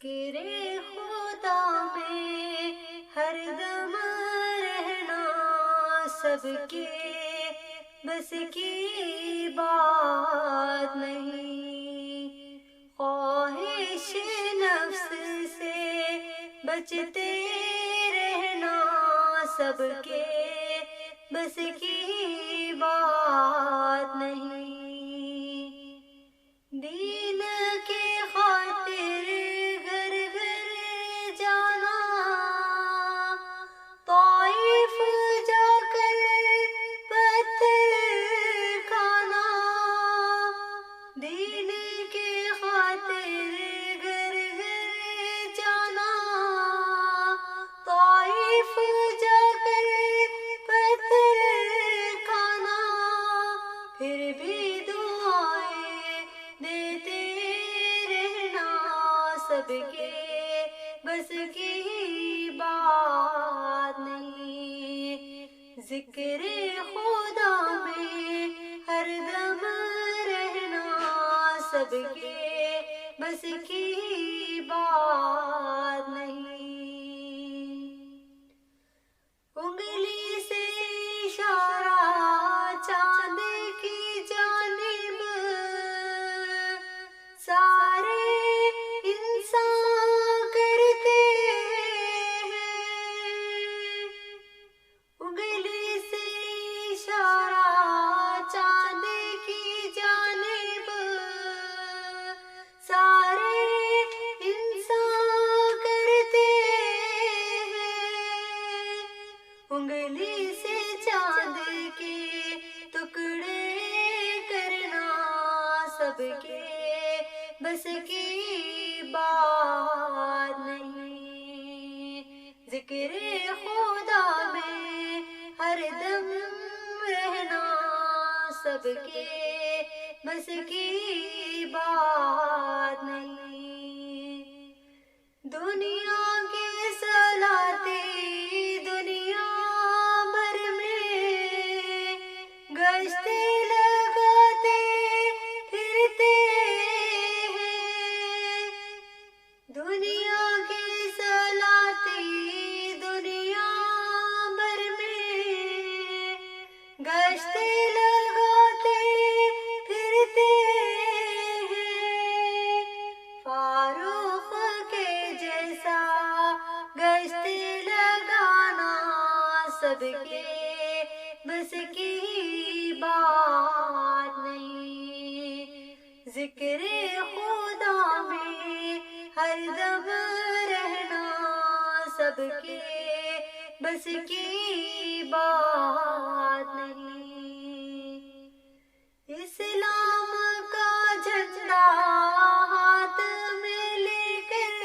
ذکر خدا میں ہر دم رہنا سب کے بس کی بات نہیں، خواہش نفس سے بچتے رہنا سب کے بس کی بات نہیں، دین کے خاطر گھر گھر جانا، طائف جا کر پتھر کھانا، دین کے خاطر گھر گھر جانا، طائف جا کر پتھر کھانا، پھر بھی دعائیں دیتے رہنا سب کے بس کی بات نہیں، ذکر خدا میں ہر دم رہنا سب کے بس کی بات نہیں، انگلی سے اشارہ چاند کی جانب سارے انسان کرتے ہیں، انگلی سے اشارہ چاند کی جانب سارے انسان کرتے ہیں، انگلی سے چاند کے ٹکڑے کرنا سب کے بس کی بات نہیں، ذکر خدا میں ہر دم رہنا سب کے بس کی بات نہیں، دنیا کے سلاطین دنیا بھر میں گشتے لگاتے پھرتے ہیں، دنیا کے سلاطین دنیا بھر میں گشتے لگاتے پھرتے ہیں، فاروق کے جیسا گشتے لگانا سب کے بس کی بات نہیں، ذکر خدا میں ہر دم رہنا سب کے بس کی بات نہیں، اسلام کا جھنڈا ہاتھ میں لے کر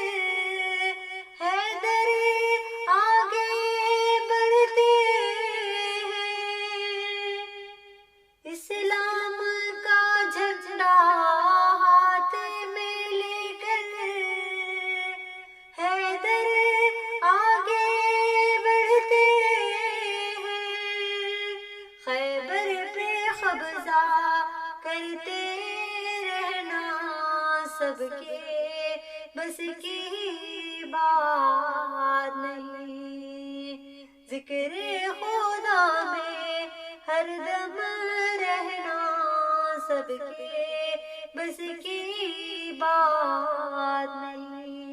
حیدر آگے بڑھتے ہیں، اسلام کا جھنڈا ہاتھ میں لے کر حیدر آگے بڑھتے ہیں، خیبر پہ قبضہ کرتے رہنا سب کے بس کی بات نہیں، ذکر خدا میں ہر دم رہنا سب کے بس کی بات نہیں۔